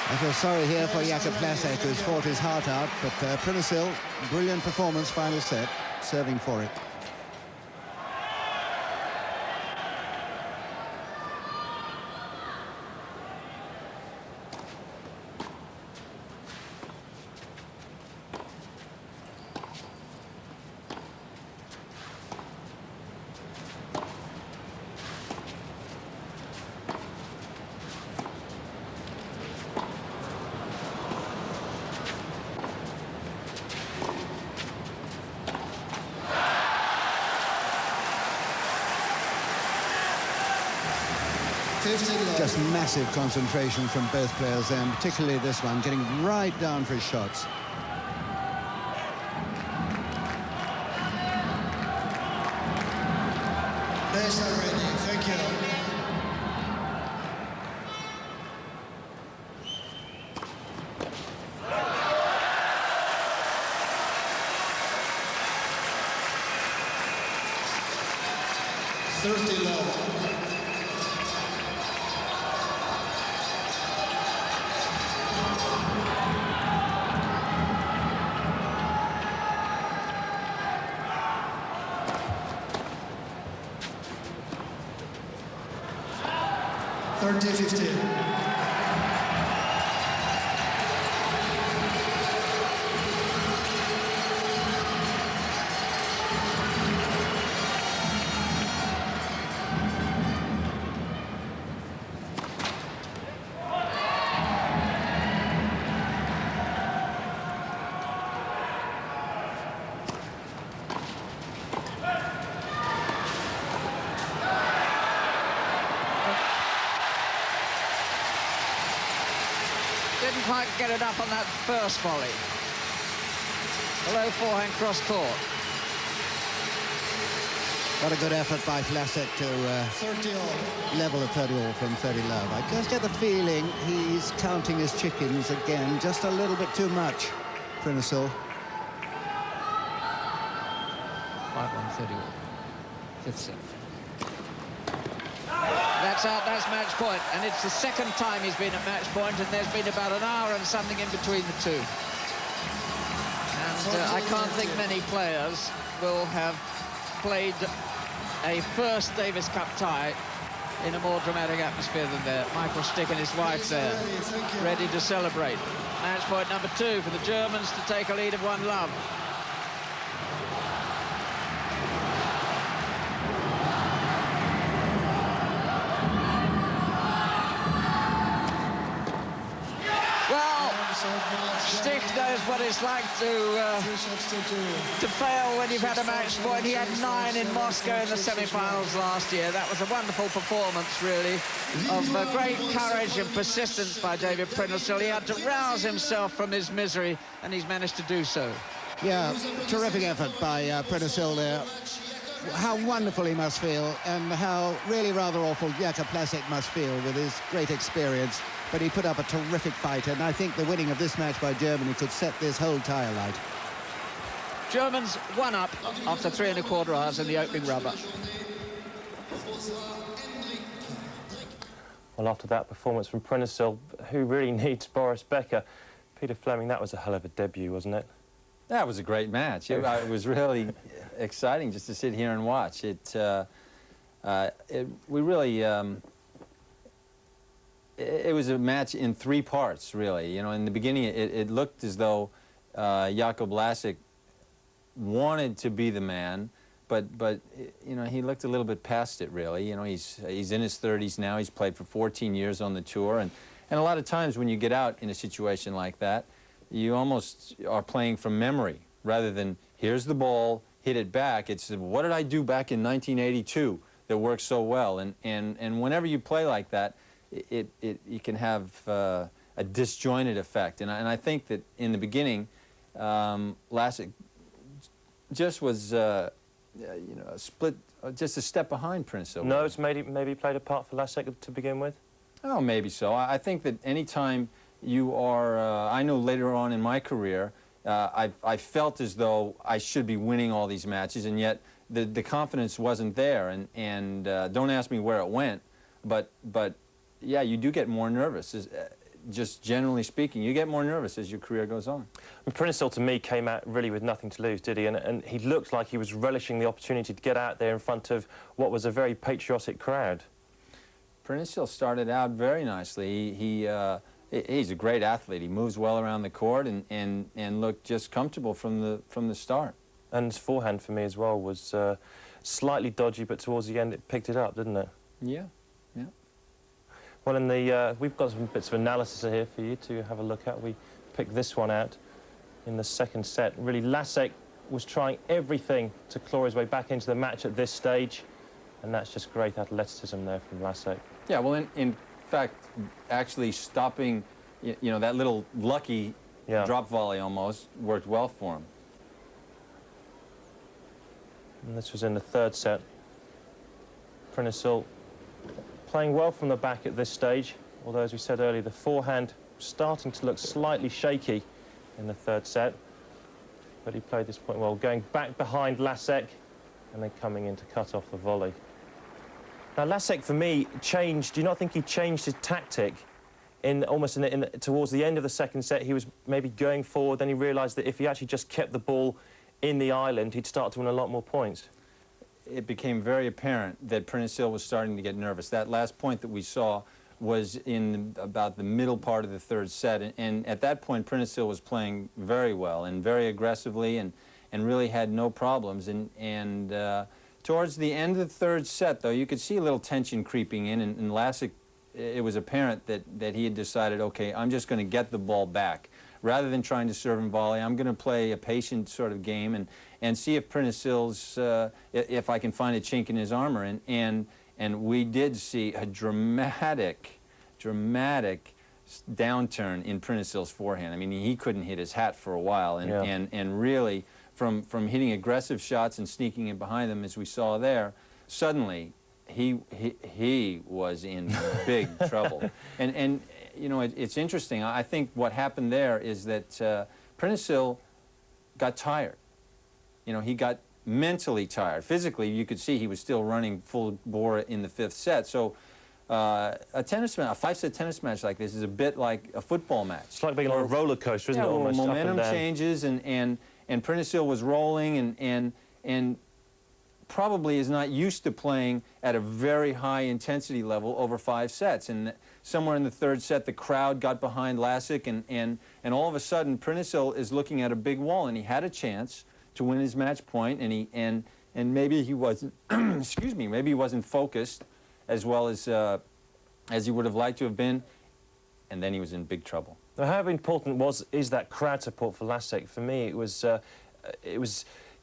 I feel sorry here for Jakob Plasek, who's fought his heart out, but Prinisil, brilliant performance, final set, serving for it. Just massive concentration from both players there, and particularly this one, getting right down for his shots. Players are ready, thank you. Didn't quite get it up on that first volley. A low forehand cross court. What a good effort by Plasek to level a 30-all from 30 love. I just get the feeling he's counting his chickens again, just a little bit too much, Prinisil. 5-1, 30-all. Fifth set. That's out, that's match point, and it's the second time he's been at match point, and there's been about an hour and something in between the two. And I can't think many players will have played a first Davis Cup tie in a more dramatic atmosphere than there. Michael Stick and his wife there, ready to celebrate. Match point number 2 for the Germans to take a lead of 1-love. Stick knows what it's like to fail when you've had a match point. He had 9 in Moscow in the semi-finals last year. That was a wonderful performance, really, of great courage and persistence by David Prinisil. He had to rouse himself from his misery, and he's managed to do so. Yeah, terrific effort by Prinisil there. How wonderful he must feel, and how really rather awful Jakob Plasek must feel with his great experience. But he put up a terrific fight, and I think the winning of this match by Germany could set this whole tie alight. Germans 1 up after 3 1/4 hours in the opening rubber. Well, after that performance from Prinisil, who really needs Boris Becker? Peter Fleming, that was a hell of a debut, wasn't it? That was a great match. It was really exciting just to sit here and watch. It was a match in 3 parts, really. You know, in the beginning, it looked as though Jakob Plasek wanted to be the man, but you know, he looked a little bit past it, really. You know, he's in his 30s now. He's played for 14 years on the tour, and a lot of times when you get out in a situation like that, you almost are playing from memory rather than here's the ball, hit it back. It's what did I do back in 1982 that worked so well, and whenever you play like that, you can have a disjointed effect, and I think that in the beginning, Plasek just was you know, a split, just a step behind Prinisil. No, it's maybe played a part for Plasek to begin with. Oh, maybe so. I think that any time you are, I know later on in my career, I felt as though I should be winning all these matches, and yet the confidence wasn't there, and don't ask me where it went, but yeah, you do get more nervous. just generally speaking, you get more nervous as your career goes on. And Prenisil, to me, came out really with nothing to lose, did he? And he looked like he was relishing the opportunity to get out there in front of what was a very patriotic crowd. Prenisil started out very nicely. He's a great athlete. He moves well around the court and looked just comfortable from the start. And his forehand, for me as well, was slightly dodgy, but towards the end it picked it up, didn't it? Yeah, yeah. Well, in the we've got some bits of analysis here for you to have a look at. We picked this one out in the second set. Really, Lasek was trying everything to claw his way back into the match at this stage, and that's just great athleticism there from Lasek. Yeah, well, in fact, actually stopping, you know, that little lucky drop volley almost worked well for him. And this was in the third set. Prenisil playing well from the back at this stage, although, as we said earlier, the forehand starting to look slightly shaky in the third set. But he played this point well, going back behind Lasek and then coming in to cut off the volley. Now, Lasek, for me, changed. Do you not think he changed his tactic towards the end of the second set? He was maybe going forward, then he realised that if he actually just kept the ball in the island, he'd start to win a lot more points. It became very apparent that Prenisil was starting to get nervous. That last point that we saw was in about the middle part of the third set, and at that point Prenisil was playing very well and very aggressively and really had no problems. And towards the end of the third set, though, you could see a little tension creeping in, and Lasek, it was apparent that he had decided, okay, I'm just going to get the ball back. Rather than trying to serve and volley, I'm going to play a patient sort of game and see if Prenisil's, if I can find a chink in his armor. And we did see a dramatic downturn in Prenisil's forehand. I mean, he couldn't hit his hat for a while, and really, from hitting aggressive shots and sneaking in behind them, as we saw there, suddenly he was in big trouble. And you know, it's interesting. I think what happened there is that Prenisil got tired. You know, he got mentally tired. Physically, you could see he was still running full bore in the fifth set. So a five-set tennis match like this is a bit like a football match. It's like being on a roller coaster, isn't it? Almost momentum changes, and Prenisil was rolling and probably is not used to playing at a very high intensity level over 5 sets. And somewhere in the third set, the crowd got behind Lasek, and all of a sudden, Prenisil is looking at a big wall, and he had a chance to win his match point, and maybe he wasn't, excuse me, maybe he wasn't focused as well as he would have liked to have been, and then he was in big trouble. Now, how important is that crowd support for Lasek? For me, it was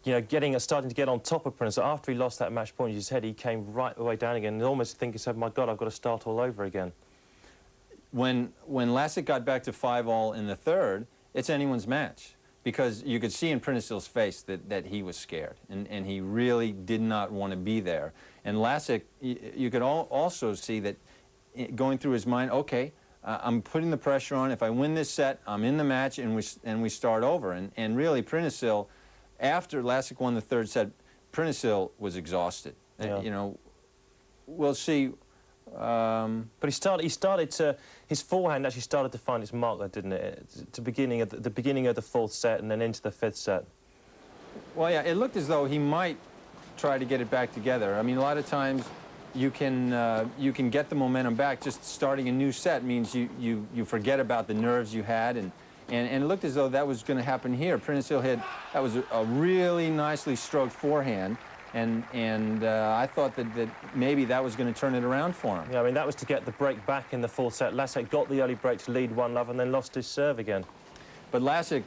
you know, starting to get on top of Prenisil. After he lost that match point, as you said, he came right the way down again and almost think he said, my God, I've got to start all over again. When Lasek got back to 5-all in the third, it's anyone's match, because you could see in Prenisil's face that he was scared, and he really did not want to be there. And Lasek, you could also see that going through his mind, okay, I'm putting the pressure on. If I win this set, I'm in the match, and we start over. And really, Prenisil, after Lasek won the third set, Prenisil was exhausted. Yeah. You know, we'll see. But his forehand actually started to find its mark there, didn't it? The beginning of the fourth set and then into the fifth set. Well, yeah, it looked as though he might try to get it back together. I mean, a lot of times you can get the momentum back. Just starting a new set means you forget about the nerves you had, and it looked as though that was going to happen here. Prenisil that was a really nicely stroked forehand. And I thought that maybe that was going to turn it around for him. Yeah, I mean, that was to get the break back in the fourth set. Lasek got the early break to lead 1-0 and then lost his serve again. But Lasek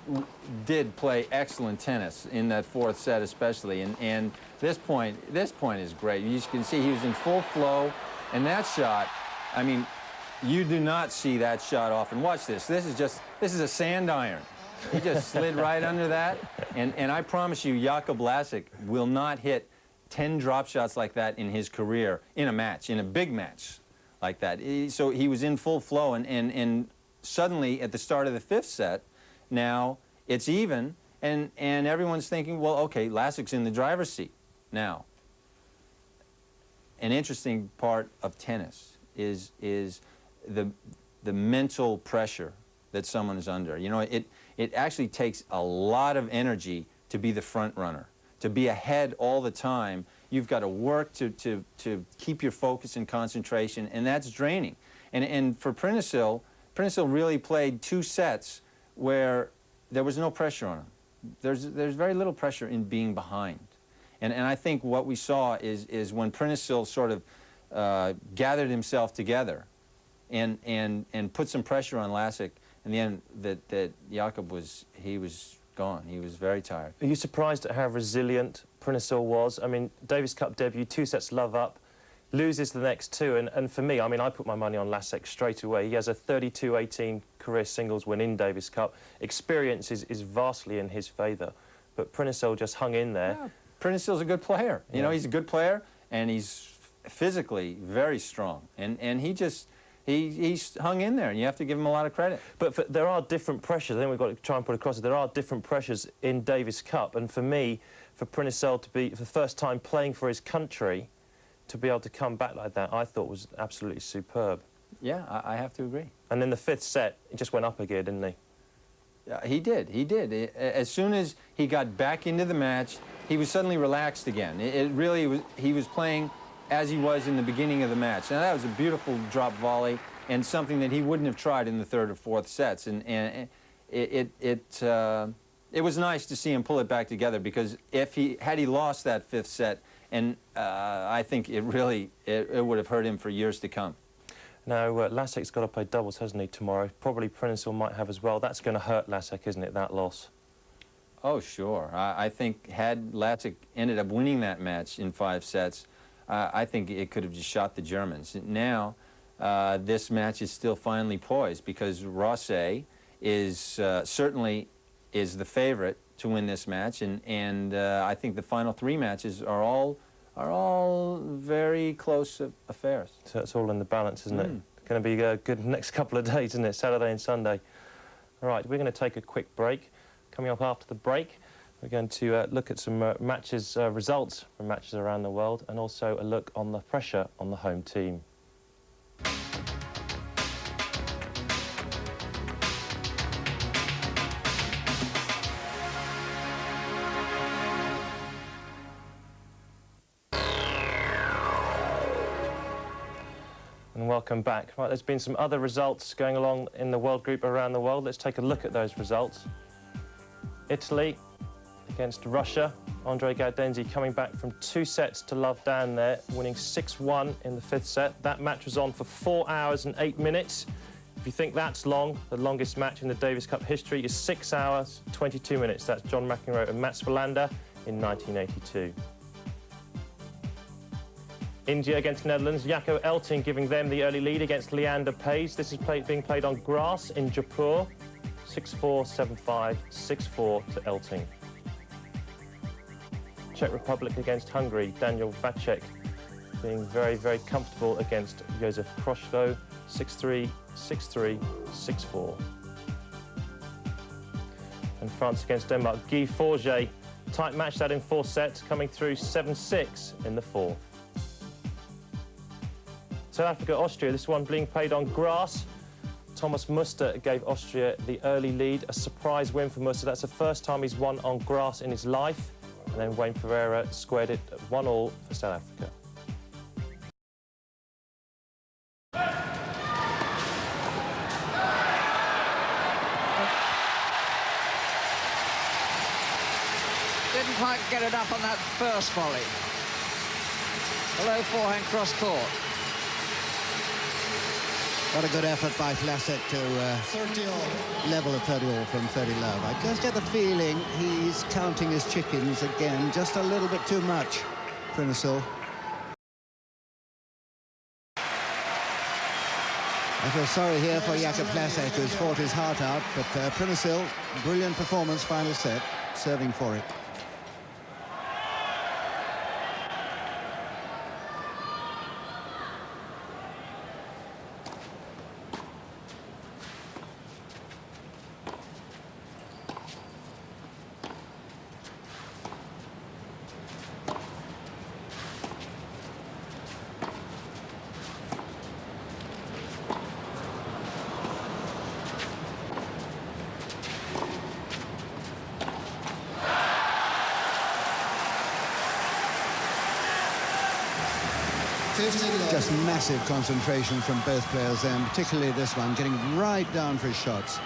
did play excellent tennis in that fourth set especially. And this point is great. You can see he was in full flow. And that shot, I mean, you do not see that shot often. Watch this. This is a sand iron. He just slid right under that. And I promise you, Jakub Lasek will not hit 10 drop shots like that in his career, in a match, in a big match like that. So he was in full flow, and suddenly at the start of the fifth set, now it's even, and everyone's thinking, well, okay, Lasek's in the driver's seat. Now, an interesting part of tennis is the mental pressure that someone is under. You know, it actually takes a lot of energy to be the front runner, to be ahead all the time. You've got to work to keep your focus and concentration, and that's draining. And for Prentisil really played 2 sets where there was no pressure on him. There's very little pressure in being behind. And I think what we saw is when Prentisil sort of gathered himself together and put some pressure on Lasik, in the end, that Jakob was gone. He was very tired. Are you surprised at how resilient Prentisil was? I mean, Davis Cup debut, 2 sets love up, loses the next 2, and for me, I mean, I put my money on Lasik straight away. He has a 32-18 career singles win in Davis Cup. Experience is vastly in his favour, but Prentisil just hung in there. Yeah, Prentisil's a good player. You know, he's a good player, and he's physically very strong, and he's hung in there, and you have to give him a lot of credit. But there are different pressures. I think we've got to try and put across it. There are different pressures in Davis Cup, and for me, for Prentisil to be, for the first time playing for his country, to be able to come back like that, I thought was absolutely superb. Yeah, I have to agree. And in the 5th set, he just went up a gear, didn't he? He did. As soon as he got back into the match, he was suddenly relaxed again. It really was, he was playing as he was in the beginning of the match. Now, that was a beautiful drop volley and something that he wouldn't have tried in the 3rd or 4th sets. And it was nice to see him pull it back together, because had he lost that 5th set, and I think it would have hurt him for years to come. Now, Lasik's got to play doubles, hasn't he, tomorrow? Probably Prentisil might have as well. That's going to hurt Lasik, isn't it, that loss? Oh, sure. I think had Lasik ended up winning that match in 5 sets, I think it could have just shot the Germans. Now, this match is still finely poised, because Rosset is certainly the favorite to win this match, and I think the final 3 matches are all very close affairs. So it's all in the balance, isn't it? Going to be a good next couple of days, isn't it? Saturday and Sunday. All right, we're going to take a quick break. Coming up after the break, we're going to look at some matches, results from matches around the world, and also a look on the pressure on the home team. And welcome back. Right, there's been some other results going along in the world group around the world. Let's take a look at those results. Italy against Russia. Andre Gaudenzi coming back from 2 sets to love down there, winning 6-1 in the 5th set. That match was on for 4 hours and 8 minutes. If you think that's long, the longest match in the Davis Cup history is 6 hours, 22 minutes. That's John McEnroe and Mats Wilander in 1982. India against Netherlands, Jaco Elting giving them the early lead against Leander Paes. This is being played on grass in Jaipur. 6-4, 7-5, 6-4 to Elting. Czech Republic against Hungary, Daniel Vacek being very, very comfortable against Josef Kroshko. 6-3, 6-3, 6-4. And France against Denmark, Guy Forget. Tight match that in 4 sets, coming through 7-6 in the 4th. South Africa, Austria, this one being played on grass. Thomas Muster gave Austria the early lead, a surprise win for Muster. That's the first time he's won on grass in his life. And then Wayne Pereira squared it at 1-1 for South Africa. Didn't quite get it up on that first volley. A low forehand cross court. What a good effort by Lasik to level a 30-all from 30 love. I just get the feeling he's counting his chickens again just a little bit too much, Prentisil. I feel sorry here for Jakob Lasik, who's fought his heart out, but Prentisil, brilliant performance, final set, serving for it. 15 love. Just massive concentration from both players there, and particularly this one, getting right down for his shots.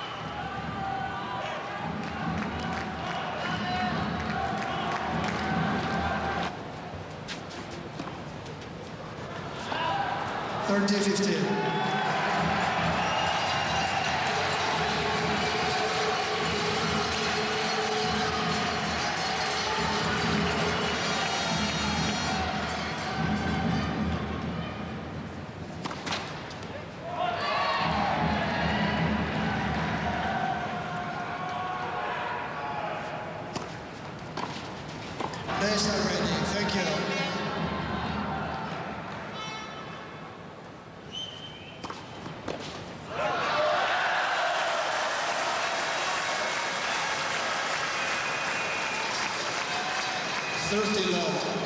Players are ready. Thank you. Love.